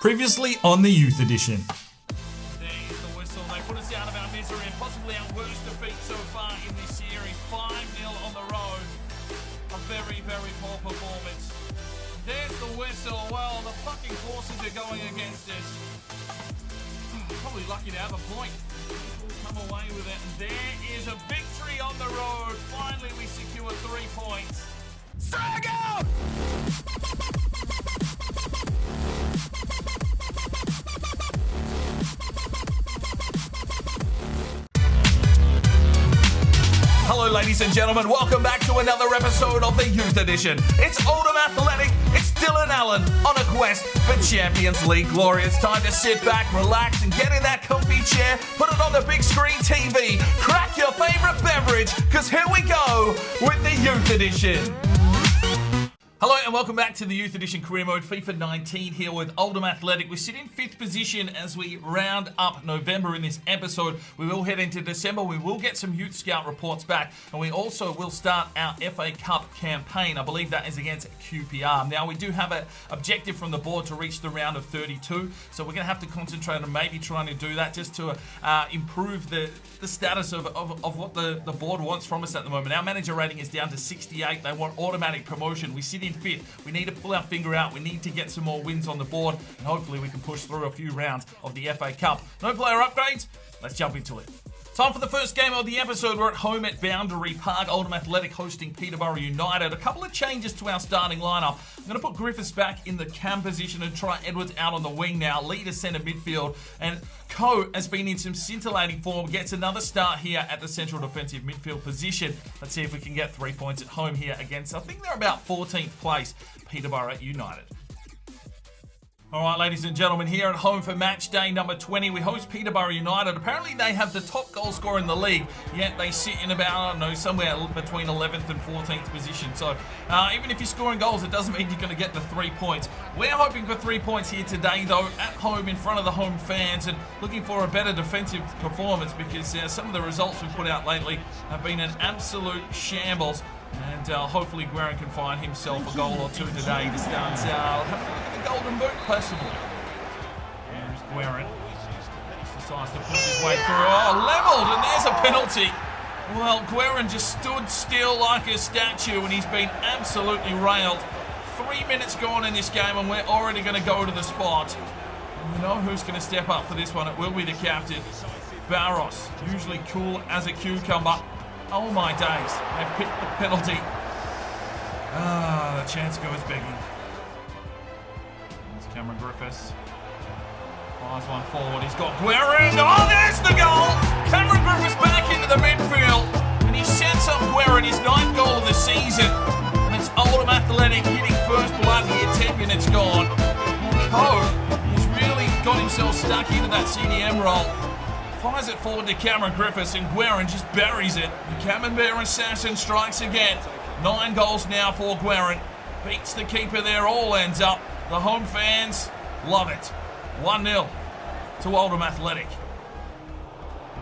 Previously on the Youth Edition. There's the whistle. They put us out of our misery and possibly our worst defeat so far in this series. 5-0 on the road. A very, very poor performance. There's the whistle. Well, the fucking forces are going against us. Probably lucky to have a point. We'll come away with it. And there is a victory on the road. Finally, we secure 3 points. Strike out! Hello ladies and gentlemen, welcome back to another episode of the Youth Edition. It's Oldham Athletic, it's Dylan Allen on a quest for Champions League glory. It's time to sit back, relax and get in that comfy chair, put it on the big screen TV, crack your favourite beverage, because here we go with the Youth Edition. Hello and welcome back to the Youth Edition Career Mode FIFA 19 here with Oldham Athletic. We sit in 5th position as we round up November in this episode. We will head into December. We will get some Youth Scout reports back and we also will start our FA Cup campaign. I believe that is against QPR. Now we do have an objective from the board to reach the round of 32, so we're going to have to concentrate on maybe trying to do that just to improve the status of what the board wants from us at the moment. Our manager rating is down to 68. They want automatic promotion. We sit in 5th. We need to pull our finger out. We need to get some more wins on the board, and hopefully we can push through a few rounds of the FA Cup. No player upgrades. Let's jump into it. Time for the first game of the episode. We're at home at Boundary Park. Oldham Athletic hosting Peterborough United. A couple of changes to our starting lineup. I'm going to put Griffiths back in the cam position and try Edwards out on the wing now. Lead as centre midfield. And Coe has been in some scintillating form. Gets another start here at the central defensive midfield position. Let's see if we can get 3 points at home here against, I think they're about 14th place, Peterborough United. All right, ladies and gentlemen, here at home for match day number 20, we host Peterborough United. Apparently, they have the top goal scorer in the league, yet they sit in about, I don't know, somewhere between 11th and 14th position. So, even if you're scoring goals, it doesn't mean you're going to get the 3 points. We're hoping for 3 points here today, though, at home in front of the home fans, and looking for a better defensive performance because some of the results we've put out lately have been an absolute shambles. And hopefully Guerin can find himself a goal or two today to start having a look at the golden boot, possibly. Here's Guerin. Just decides to push his way through. Oh, levelled, and there's a penalty. Well, Guerin just stood still like a statue, and he's been absolutely railed. 3 minutes gone in this game, and we're already going to go to the spot. And you know who's going to step up for this one? It will be the captain, Barros. Usually cool as a cucumber. Oh my days, they've picked the penalty. The chance goes begging. There's Cameron Griffiths. Fires one forward, he's got Guerin. Oh, there's the goal! Cameron Griffiths back into the midfield. And he sets up Guerin, his 9th goal of the season. And it's Oldham Athletic hitting first blood here, 10 minutes gone. Coe has really got himself stuck into that CDM role. Fires it forward to Cameron Griffiths and Guerin just buries it. The Camembert assassin strikes again. 9 goals now for Guerin. Beats the keeper there, all ends up. The home fans love it. 1-0 to Oldham Athletic.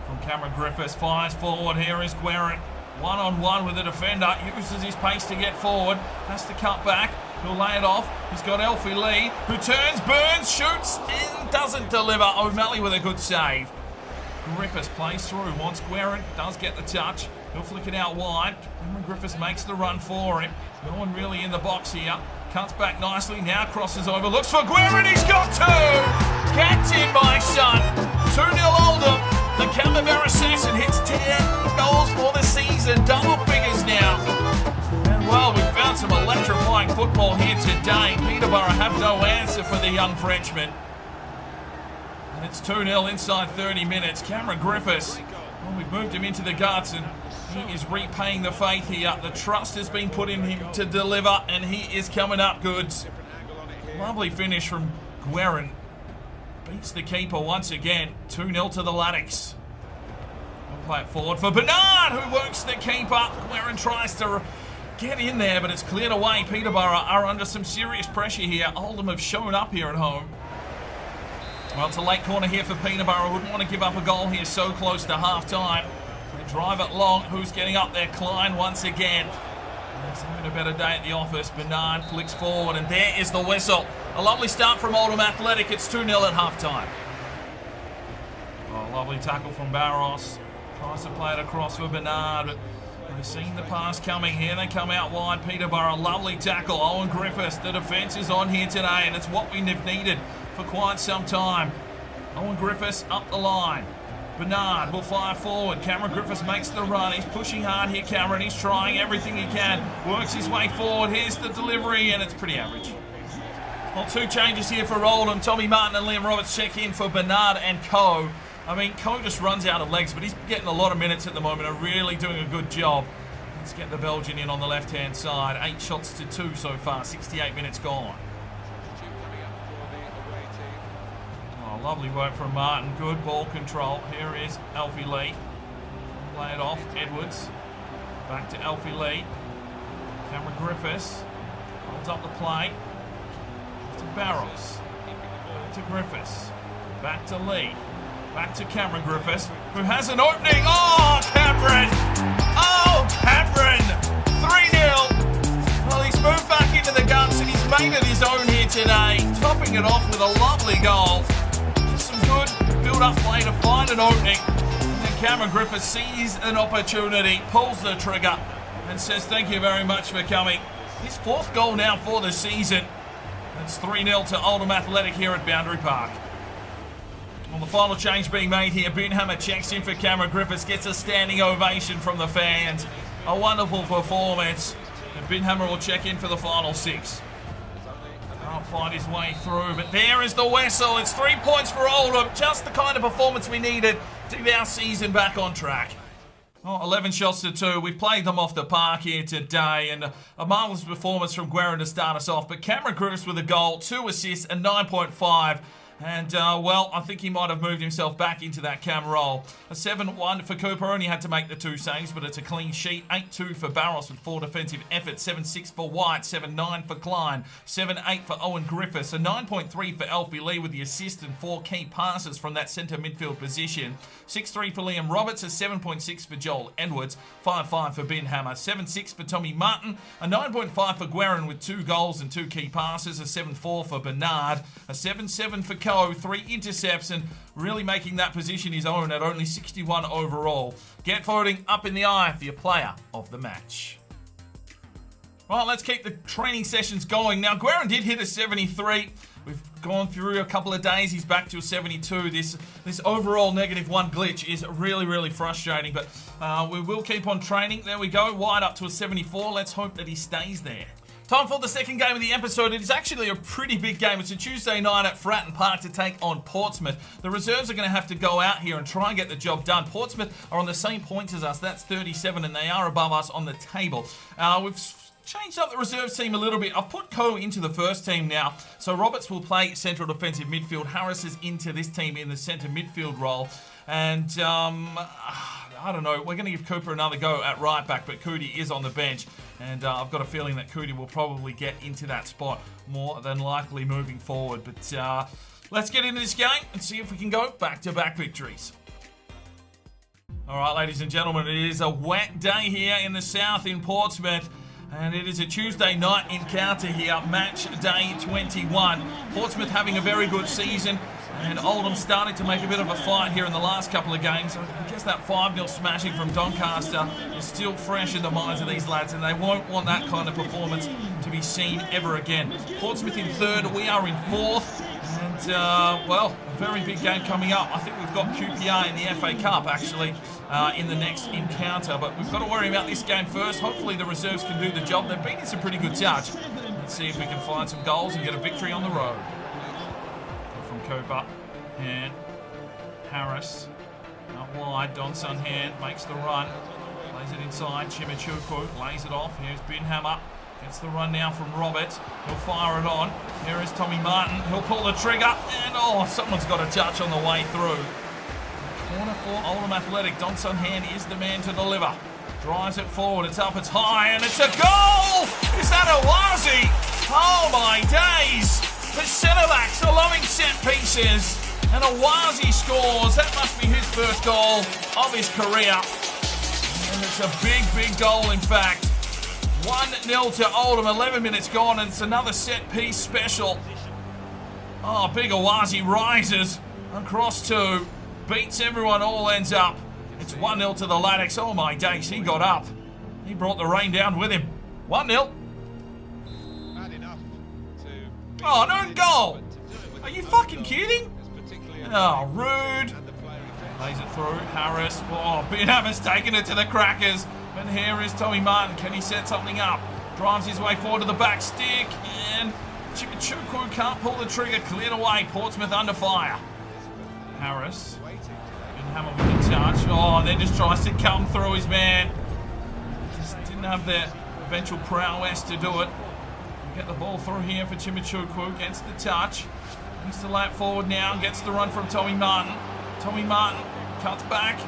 From Cameron Griffiths, fires forward. Here is Guerin. One-on-one with the defender. Uses his pace to get forward. Has to cut back. He'll lay it off. He's got Elfie Lee, who turns, burns, shoots, and doesn't deliver. O'Malley with a good save. Griffiths plays through, wants Guerin, does get the touch. He'll flick it out wide. Cameron Griffiths makes the run for him. No one really in the box here. Cuts back nicely, now crosses over, looks for Guerin, he's got 2! Catch him, my son! 2-0 Oldham. The Camembert assassin hits 10 goals for the season, double figures now. And well, we found some electrifying football here today. Peterborough have no answer for the young Frenchman. And it's 2-0 inside 30 minutes. Cameron Griffiths, well, we've moved him into the guts and he is repaying the faith here. The trust has been put in him to deliver and he is coming up goods. Lovely finish from Guerin. Beats the keeper once again. 2-0 to the Laddicks. We'll play it forward for Bernard, who works the keeper. Guerin tries to get in there, but it's cleared away. Peterborough are under some serious pressure here. Oldham have shown up here at home. Well, it's a late corner here for Peterborough. Wouldn't want to give up a goal here so close to half-time. They drive it long. Who's getting up there? Klein once again. He's having a better day at the office. Bernard flicks forward, and there is the whistle. A lovely start from Oldham Athletic. It's 2-0 at half-time. Oh, lovely tackle from Barros. Tries to play it across for Bernard, but they've seen the pass coming here. They come out wide. Peterborough, lovely tackle. Owen Griffiths, the defence is on here today, and it's what we've needed for quite some time. Owen Griffiths up the line. Bernard will fire forward. Cameron Griffiths makes the run. He's pushing hard here, Cameron. He's trying everything he can. Works his way forward. Here's the delivery, and it's pretty average. Well, 2 changes here for Oldham. Tommy Martin and Liam Roberts check in for Bernard and Coe. I mean, Coe just runs out of legs, but he's getting a lot of minutes at the moment and really doing a good job. Let's get the Belgian in on the left-hand side. 8 shots to 2 so far, 68 minutes gone. Oh, lovely work from Martin. Good ball control. Here is Alfie Lee. Play it off. Edwards. Back to Alfie Lee. Cameron Griffiths. Holds up the play. To Barros. Back to Griffiths. Back to Lee. Back to Cameron Griffiths, who has an opening. Oh, Cameron! Oh, Cameron! 3-0. Well, he's moved back into the guns and he's made it his own here today. Topping it off with a lovely goal. Just some good build-up play to find an opening. And then Cameron Griffiths sees an opportunity, pulls the trigger, and says thank you very much for coming. His 4th goal now for the season. It's 3-0 to Oldham Athletic here at Boundary Park. Well, the final change being made here. Binhammer checks in for Cameron Griffiths, gets a standing ovation from the fans. A wonderful performance. And Binhammer will check in for the final 6. Can't find his way through, but there is the whistle. It's 3 points for Oldham. Just the kind of performance we needed to get our season back on track. Oh, 11 shots to 2. We've played them off the park here today, and a marvellous performance from Guerin to start us off. But Cameron Griffiths with a goal, 2 assists, and 9.5. And, well, I think he might have moved himself back into that cam role. A 7-1 for Cooper. Only had to make the 2 saves, but it's a clean sheet. 8-2 for Barros with 4 defensive efforts. 7-6 for White. 7-9 for Klein. 7-8 for Owen Griffiths. A 9.3 for Alfie Lee with the assist and 4 key passes from that centre midfield position. 6-3 for Liam Roberts. A 7.6 for Joel Edwards. 5-5 for Binhammer. 7-6 for Tommy Martin. A 9.5 for Guerin with 2 goals and 2 key passes. A 7-4 for Bernard. A 7-7 for Coe, 3 intercepts, and really making that position his own at only 61 overall. Get voting up in the eye for your player of the match. Right, let's keep the training sessions going. Now, Guerin did hit a 73. We've gone through a couple of days. He's back to a 72. This overall -1 glitch is really, really frustrating, but we will keep on training. There we go. Wide up to a 74. Let's hope that he stays there. Time for the second game of the episode. It is actually a pretty big game. It's a Tuesday night at Fratton Park to take on Portsmouth. The reserves are going to have to go out here and try and get the job done. Portsmouth are on the same points as us. That's 37, and they are above us on the table. We've changed up the reserves team a little bit. I've put Coe into the first team now. So Roberts will play central defensive midfield. Harris is into this team in the centre midfield role. And I don't know. We're going to give Cooper another go at right back, but Cootie is on the bench. And I've got a feeling that Cootie will probably get into that spot more than likely moving forward. But let's get into this game and see if we can go back-to-back victories. All right, ladies and gentlemen, it is a wet day here in the south in Portsmouth. And it is a Tuesday night encounter here, match day 21. Portsmouth having a very good season, and Oldham starting to make a bit of a fight here in the last couple of games. I guess that 5-0 smashing from Doncaster is still fresh in the minds of these lads, and they won't want that kind of performance to be seen ever again. Portsmouth in 3rd, we are in 4th, and, well, a very big game coming up. I think we've got QPR in the FA Cup, actually, in the next encounter, but we've got to worry about this game first. Hopefully the reserves can do the job. They've been in some pretty good touch. Let's see if we can find some goals and get a victory on the road. From Cooper, and Harris, out wide, Don Sunhan makes the run, plays it inside, Chimichuku lays it off. Here's Binhammer, gets the run now from Roberts, he'll fire it on. Here is Tommy Martin, he'll pull the trigger, and oh, someone's got a touch on the way through. Corner for Oldham Athletic. Don Sunhan is the man to deliver. Drives it forward, it's up, it's high, and it's a goal! Is that a Wazi? Oh my days! The centre-backs are loving set pieces, and Awazi scores. That must be his first goal of his career. And it's a big, big goal, in fact. 1-0 to Oldham, 11 minutes gone, and it's another set-piece special. Oh, Big Awazi rises across two. Beats everyone, all ends up. It's 1-0 to the Laddicks. Oh my days, he got up. He brought the rain down with him. 1-0. Oh, no goal. Are you fucking kidding? Oh, rude. Plays it through. Harris. Oh, Binhammer's taking it to the crackers. And here is Tommy Martin. Can he set something up? Drives his way forward to the back stick. And Chukwu can't pull the trigger. Cleared away. Portsmouth under fire. Harris. Binhammer with the touch. Oh, and then just tries to come through his man. Just didn't have the eventual prowess to do it. Get the ball through here for Chimichukwu. Gets the touch. He's the lap forward now and gets the run from Tommy Martin. Tommy Martin cuts back.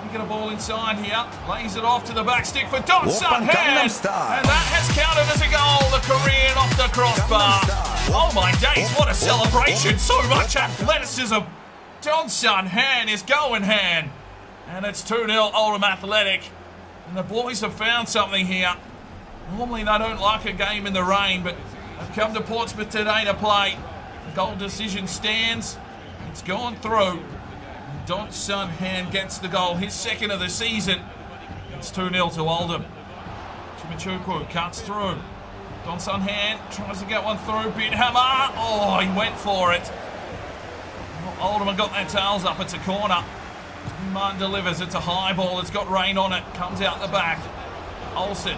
We get a ball inside here. Lays it off to the back stick for Don Sun Hand. And that has counted as a goal. The Korean off the crossbar. Oh my days, what a celebration. So much athleticism. Don Sun Hand is going hand. And it's 2-0 Oldham Athletic. And the boys have found something here. Normally they don't like a game in the rain, but they've come to Portsmouth today to play. The goal decision stands. It's gone through. Don Sun Hand gets the goal, his second of the season. It's 2-0 to Oldham. Chimichukwu cuts through. Don Sun Hand tries to get one through. Binhammer. Oh, he went for it. Oldham have got their tails up. It's a corner. Martin delivers. It's a high ball. It's got rain on it. Comes out the back. Olsen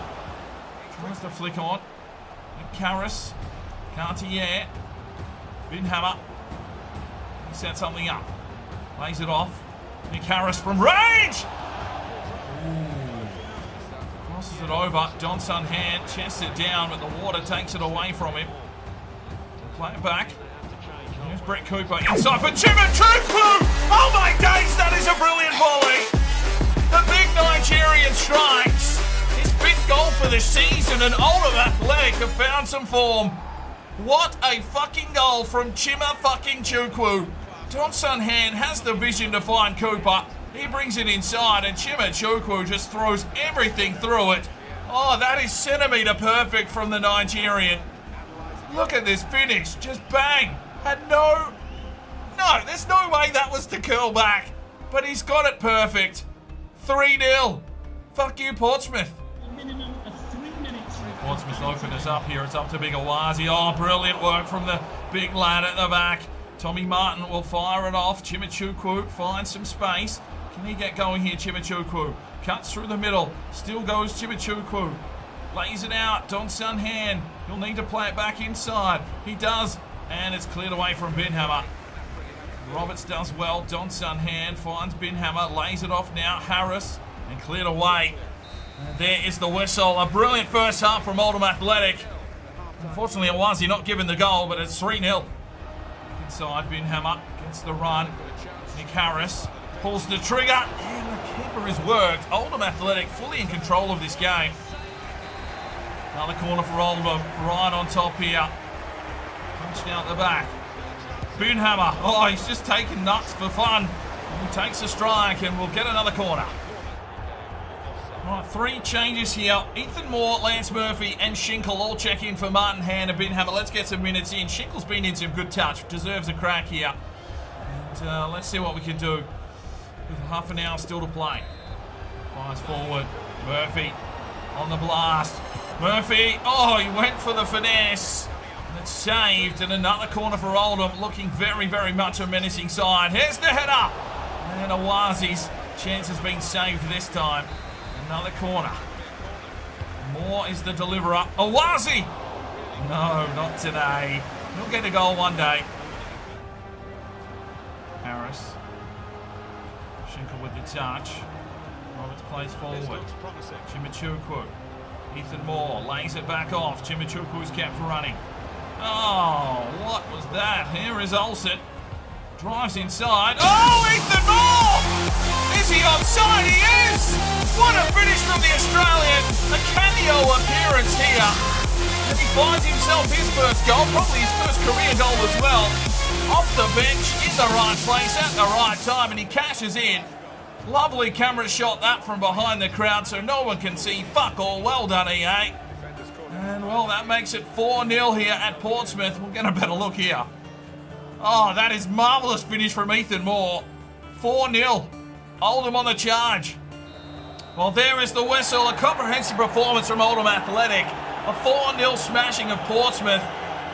tries to flick on. Karras. Cartier. Binhammer. He set something up. Lays it off. Nick Harris from range! Ooh. Crosses it over. Don Sun Hand chests it down, but the water takes it away from him. Play it back. Here's Brett Cooper inside for Chimichukwu! Oh my days, that is a brilliant volley! The big Nigerian strikes. His fifth goal for the season, and Oldham Athletic have found some form. What a fucking goal from Chimichukwu. Don Sun Hand has the vision to find Cooper. He brings it inside, and Chimichukwu just throws everything through it. Oh, that is centimetre perfect from the Nigerian. Look at this finish. Just bang. Had no, there's no way that was to curl back. But he's got it perfect. 3-0. Fuck you, Portsmouth. Portsmouth open us up here. It's up to Big Awazi. Oh, brilliant work from the big lad at the back. Tommy Martin will fire it off. Chimichukwu finds some space. Can he get going here, Chimichukwu? Cuts through the middle. Still goes Chimichukwu. Lays it out. Don Sun Hand. He'll need to play it back inside. He does. And it's cleared away from Binhammer. Roberts does well. Don Sun Hand finds Binhammer. Lays it off now. Harris. And cleared away. And there is the whistle. A brilliant first half from Oldham Athletic. Unfortunately, Awazi not given the goal, but it's 3-0. Inside, Binhammer gets the run. Nick Harris pulls the trigger, and the keeper has worked. Oldham Athletic fully in control of this game. Another corner for Oldham, right on top here. Punched out the back. Binhammer, oh, he's just taking nuts for fun. He takes a strike, and we'll get another corner. Right, 3 changes here. Ethan Moore, Lance Murphy, and Shinkle all check in for Martin Hand and Binhammer. Let's get some minutes in. Shinkle's been in some good touch. Deserves a crack here. And let's see what we can do with half an hour still to play. Fires forward. Murphy on the blast. Murphy, oh, he went for the finesse. And it's saved. And another corner for Oldham, looking very, very much a menacing side. Here's the header. And Awazi's chance has been saved this time. Another corner. Moore is the deliverer. Awazi! No, not today. He'll get a goal one day. Harris. Shinkle with the touch. Roberts plays forward. Chimichukwu. Ethan Moore lays it back off. Chimichukwu's kept running. Oh, what was that? Here is Olsen. Drives inside. Oh, Ethan Moore! Is he onside? He is! What a finish from the Australian. A cameo appearance here. And he finds himself his first goal, probably his first career goal as well. Off the bench, in the right place, at the right time, and he cashes in. Lovely camera shot that from behind the crowd so no one can see fuck all. Well done, EA. And well, that makes it 4-0 here at Portsmouth. We'll get a better look here. Oh, that is marvellous finish from Ethan Moore. 4-0. Oldham on the charge. Well, there is the whistle. A comprehensive performance from Oldham Athletic. A 4-0 smashing of Portsmouth.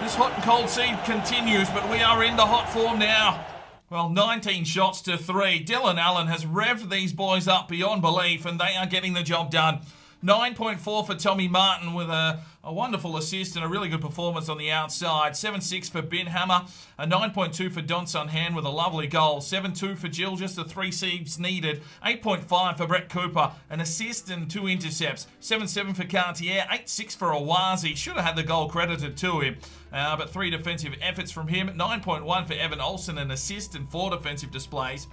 This hot and cold seed continues, but we are in the hot form now. Well, 19 shots to 3. Dylan Allen has revved these boys up beyond belief, and they are getting the job done. 9.4 for Tommy Martin with a wonderful assist and a really good performance on the outside. 7.6 for Ben Hammer. A 9.2 for Don Sunhan with a lovely goal. 7.2 for Jill, just the 3 saves needed. 8.5 for Brett Cooper. An assist and 2 intercepts. 7.7 for Cartier. 8.6 for Awazi. Should have had the goal credited to him. But 3 defensive efforts from him. 9.1 for Evan Olsen. An assist and 4 defensive displays.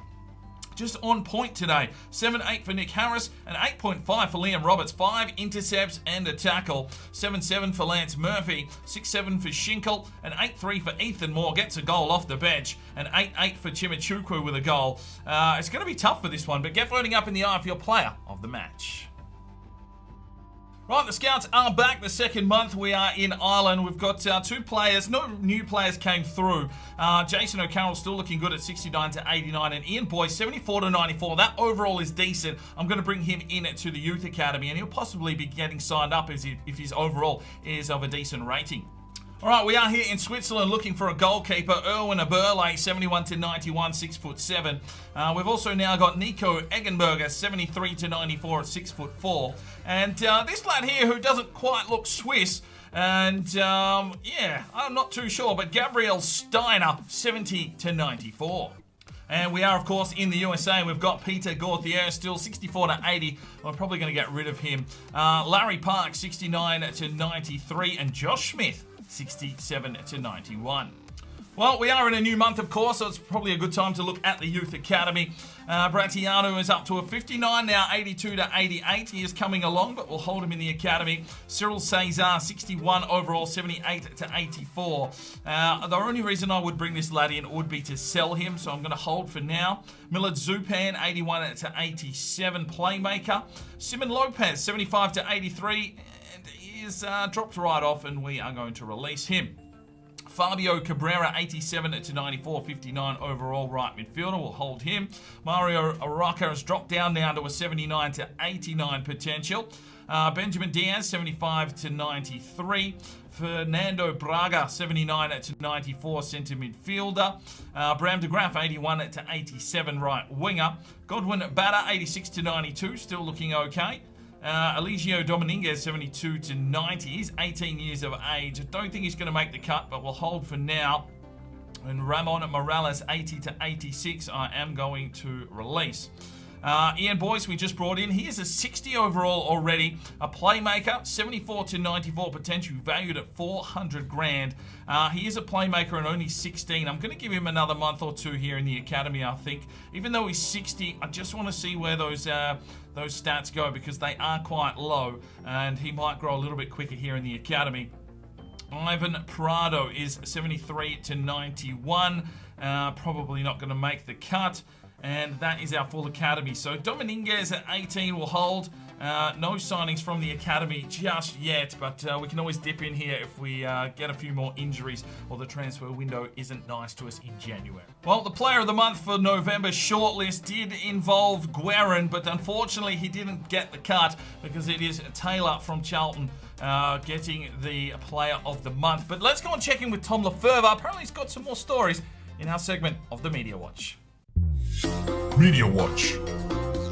Just on point today. 7.8 for Nick Harris and 8.5 for Liam Roberts. 5 intercepts and a tackle. 7.7 for Lance Murphy. 6.7 for Schinkel and 8.3 for Ethan Moore. Gets a goal off the bench. And 8.8 for Chimichukwu with a goal. It's going to be tough for this one, but get voting up in the eye for your player of the match. Right, the Scouts are back the second month. We are in Ireland. We've got 2 players. No new players came through. Jason O'Carroll still looking good at 69 to 89. And Ian Boyce, 74 to 94. That overall is decent. I'm going to bring him in to the Youth Academy, and he'll possibly be getting signed up if his overall is of a decent rating. All right, we are here in Switzerland looking for a goalkeeper. Erwin Aberle, 71 to 91, 6'7". We've also now got Nico Eggenberger, 73 to 94 at 6'4". And this lad here who doesn't quite look Swiss, and yeah, I'm not too sure, but Gabriel Steiner, 70 to 94. And we are, of course, in the USA. We've got Peter Gauthier still 64 to 80. We're probably going to get rid of him. Larry Park, 69 to 93. And Josh Smith, 67 to 91. Well, we are in a new month, of course, so it's probably a good time to look at the Youth Academy. Bratiano is up to a 59 now, 82 to 88. He is coming along, but we'll hold him in the academy. Cyril Cesar, 61 overall, 78 to 84. The only reason I would bring this lad in would be to sell him, so I'm going to hold for now. Millard Zupan, 81 to 87, playmaker. Simon Lopez, 75 to 83, and he is dropped right off, and we are going to release him. Fabio Cabrera, 87 to 94, 59 overall, right midfielder. We'll hold him. Mario Araka has dropped down to a 79 to 89 potential. Benjamin Diaz, 75 to 93. Fernando Braga, 79 to 94, centre midfielder. Bram de Graaf, 81 to 87, right winger. Godwin Bada, 86 to 92, still looking okay. Eligio Dominguez, 72 to 90. He's 18 years of age. I don't think he's going to make the cut, but we'll hold for now. And Ramon Morales, 80 to 86, I am going to release. Ian Boyce, we just brought in. He is a 60 overall already. A playmaker, 74 to 94, potential valued at 400 grand. He is a playmaker and only 16. I'm going to give him another month or 2 here in the academy, I think. Even though he's 60, I just want to see where those stats go, because they are quite low, and he might grow a little bit quicker here in the academy. Ivan Prado is 73 to 91. Probably not going to make the cut. And that is our full academy. So Dominguez at 18 will hold. No signings from the academy just yet, but we can always dip in here if we get a few more injuries or the transfer window isn't nice to us in January. Well, the player of the month for November shortlist did involve Guerin, but unfortunately he didn't get the cut because it is Taylor from Charlton getting the player of the month. But let's go and check in with Tom Lefebvre. Apparently he's got some more stories in our segment of the Media Watch. Media Watch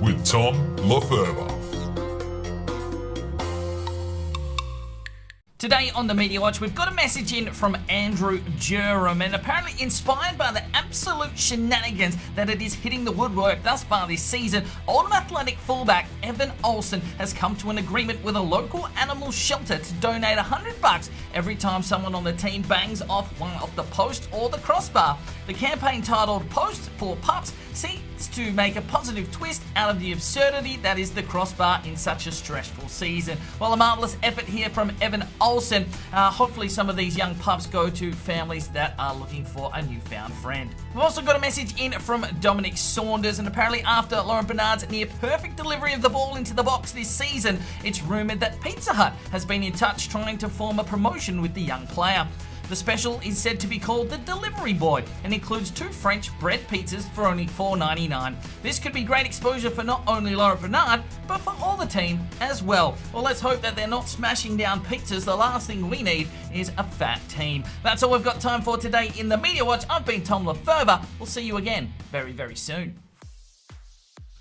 with Tom Lefebvre. Today on the Media Watch, we've got a message in from Andrew Jerem, and apparently inspired by the absolute shenanigans that it is hitting the woodwork thus far this season, Oldham Athletic fullback Evan Olsen has come to an agreement with a local animal shelter to donate $100 every time someone on the team bangs off one of the post or the crossbar. The campaign, titled Post for Pups, seeks to make a positive twist out of the absurdity that is the crossbar in such a stressful season. Well, a marvellous effort here from Evan Olsen. Hopefully some of these young pups go to families that are looking for a newfound friend. We've also got a message in from Dominic Saunders, and apparently after Lauren Bernard's near perfect delivery of the ball into the box this season, it's rumoured that Pizza Hut has been in touch trying to form a promotion with the young player. The special is said to be called the Delivery Boy and includes 2 French bread pizzas for only $4.99. This could be great exposure for not only Laurent Bernard, but for all the team as well. Well, let's hope that they're not smashing down pizzas. The last thing we need is a fat team. That's all we've got time for today in the Media Watch. I've been Tom Lefebvre. We'll see you again very, very soon.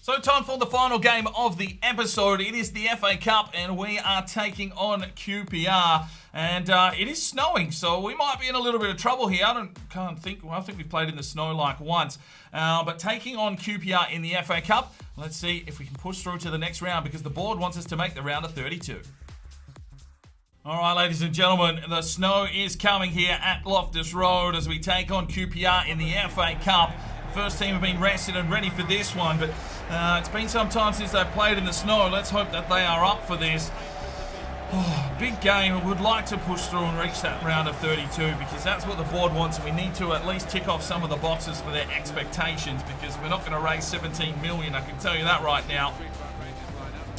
So time for the final game of the episode. It is the FA Cup and we are taking on QPR. And it is snowing, so we might be in a little bit of trouble here. I think we've played in the snow like once. But taking on QPR in the FA Cup, let's see if we can push through to the next round because the board wants us to make the round of 32. All right, ladies and gentlemen, the snow is coming here at Loftus Road as we take on QPR in the FA Cup. The first team have been rested and ready for this one, but it's been some time since they've played in the snow. Let's hope that they are up for this. Oh, big game. We would like to push through and reach that round of 32 because that's what the board wants, and we need to at least tick off some of the boxes for their expectations because we're not going to raise 17 million, I can tell you that right now.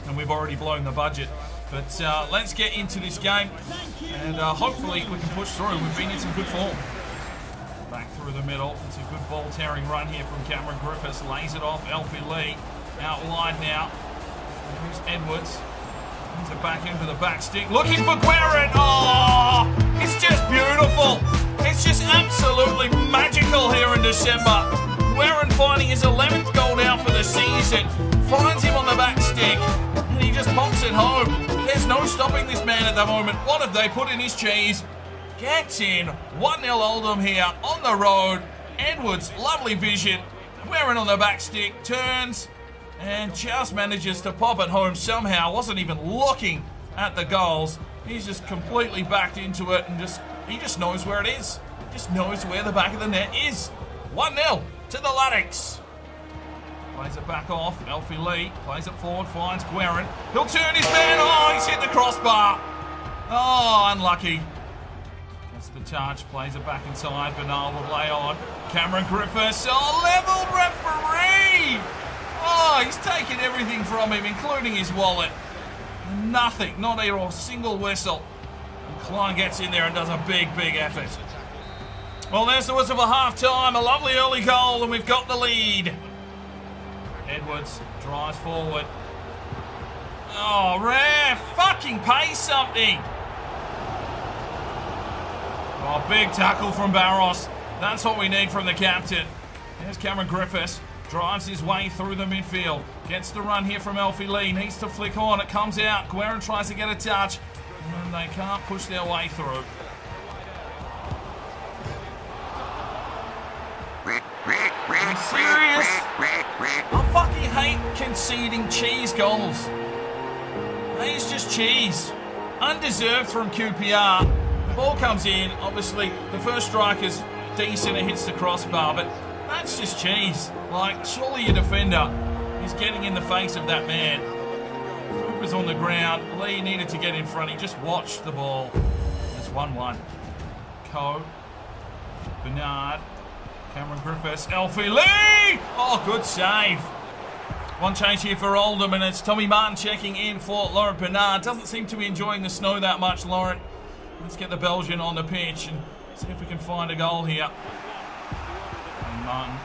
And we've already blown the budget. But let's get into this game and hopefully we can push through. We've been in some good form. Back through the middle. It's a good ball tearing run here from Cameron Griffiths. Lays it off. Elfie Lee out wide now. There's Edwards. Brings it back into the back stick. Looking for Guerin. Oh, it's just beautiful. It's just absolutely magical here in December. Guerin finding his 11th goal now for the season. Finds him on the back stick. And he just pops it home. There's no stopping this man at the moment. What have they put in his cheese? Gets in. 1-0 Oldham here on the road. Edwards, lovely vision. Guerin on the back stick. Turns. And just manages to pop it home somehow. Wasn't even looking at the goals. He's just completely backed into it and he just knows where it is. Just knows where the back of the net is. 1-0 to the Latics. Plays it back off. Elfie Lee plays it forward, finds Guerin. He'll turn his man. Oh, he's hit the crossbar. Oh, unlucky. That's the touch. Plays it back inside. Bernal will lay on. Cameron Griffiths. Oh, level referee. Oh, he's taken everything from him, including his wallet. Nothing, not even a single whistle. And Klein gets in there and does a big, big effort. Well, there's the whistle for half-time. A lovely early goal, and we've got the lead. Edwards drives forward. Oh, ref, fucking pay something. Oh, big tackle from Barros. That's what we need from the captain. There's Cameron Griffiths. Drives his way through the midfield. Gets the run here from Elfie Lee. Needs to flick on. It comes out. Guerin tries to get a touch. And they can't push their way through. Are you serious? I fucking hate conceding cheese goals. It's just cheese. Undeserved from QPR. The ball comes in. Obviously, the first strike is decent. It hits the crossbar, but that's just cheese. Like, surely your defender is getting in the face of that man. Cooper's on the ground. Lee needed to get in front. He just watched the ball. It's 1-1. Coe. Bernard. Cameron Griffiths. Elfie Lee! Oh, good save. One change here for Oldham, and it's Tommy Martin checking in for Laurent Bernard. Doesn't seem to be enjoying the snow that much, Laurent. Let's get the Belgian on the pitch and see if we can find a goal here. And Martin.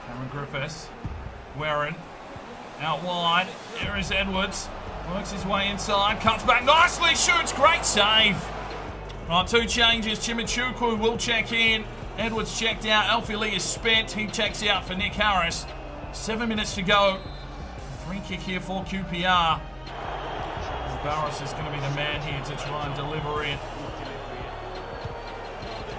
Cameron Griffiths. Guerin. Out wide. There is Edwards. Works his way inside. Cuts back nicely. Shoots. Great save. Right, 2 changes. Chimichukwu will check in. Edwards checked out. Elfie Lee is spent. He checks out for Nick Harris. 7 minutes to go. Free kick here for QPR. Barros is going to be the man here to try and deliver it.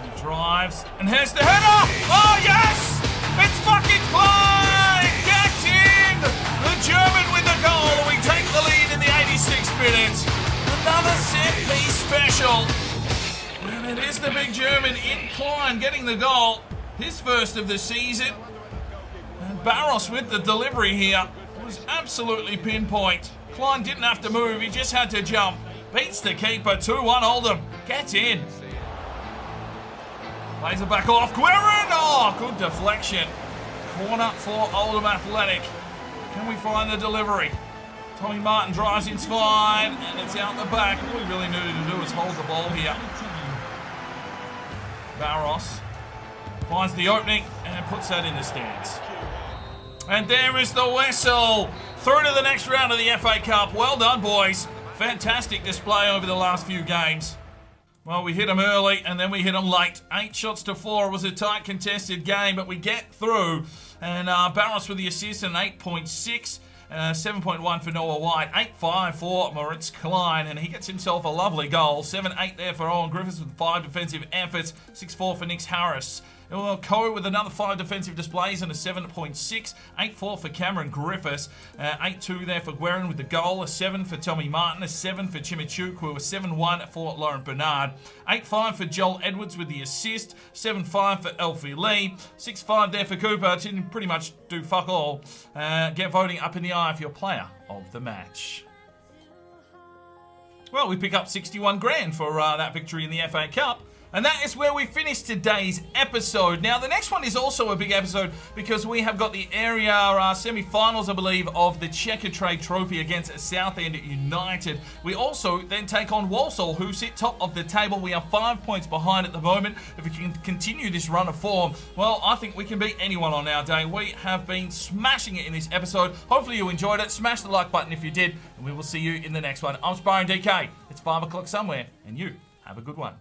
He drives. And here's the header! Oh, yes! It's fucking Klein! Gets in! The German with the goal. We take the lead in the 86th minute. Another set-piece special. And it is the big German in Klein getting the goal. His first of the season. And Barros with the delivery here was absolutely pinpoint. Klein didn't have to move, he just had to jump. Beats the keeper, 2-1 Oldham. Gets in. Plays it back off. Guerin! Oh, good deflection. Corner for Oldham Athletic. Can we find the delivery? Tommy Martin drives in fine, and it's out the back. All we really needed to do is hold the ball here. Barros finds the opening and puts that in the stands. And there is the whistle. Through to the next round of the FA Cup. Well done, boys. Fantastic display over the last few games. Well, we hit them early and then we hit them late. 8 shots to 4. It was a tight contested game, but we get through. And Barros with the assist and 8.6. 7.1 for Noah White, 8.5 for Moritz Klein, and he gets himself a lovely goal. 7.8 there for Owen Griffiths with 5 defensive efforts, 6.4 for Nick Harris. Coe with another 5 defensive displays and a 7.6, 8.4 for Cameron Griffiths, 8.2 there for Guerin with the goal, a 7 for Tommy Martin, a 7 for Chimichukwu, a 7.1 for Lauren Bernard, 8.5 for Joel Edwards with the assist, 7.5 for Elfie Lee, 6.5 there for Cooper, didn't pretty much do fuck all. Get voting up in the eye for your player of the match. Well, we pick up 61 grand for that victory in the FA Cup. And that is where we finish today's episode. Now, the next one is also a big episode because we have got the area semi-finals, I believe, of the Checkatrade Trophy against Southend United. We also then take on Walsall, who sit top of the table. We are 5 points behind at the moment. If we can continue this run of form, well, I think we can beat anyone on our day. We have been smashing it in this episode. Hopefully you enjoyed it. Smash the like button if you did, and we will see you in the next one. I'm Sparring DK. It's 5 o'clock somewhere, and you have a good one.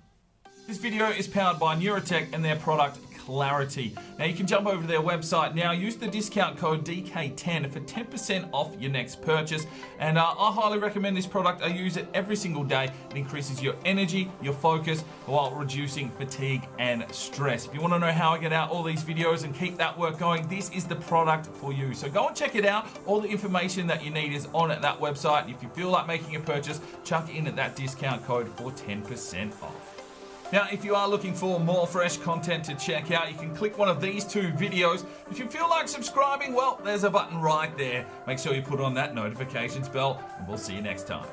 This video is powered by Neurotech and their product Clarity. Now you can jump over to their website now, use the discount code DK10 for 10% off your next purchase. And I highly recommend this product. I use it every single day. It increases your energy, your focus, while reducing fatigue and stress. If you want to know how I get out all these videos and keep that work going, this is the product for you. So go and check it out. All the information that you need is on at that website. If you feel like making a purchase, chuck in at that discount code for 10% off. Now, if you are looking for more fresh content to check out, you can click one of these 2 videos. If you feel like subscribing, well, there's a button right there. Make sure you put on that notifications bell, and we'll see you next time.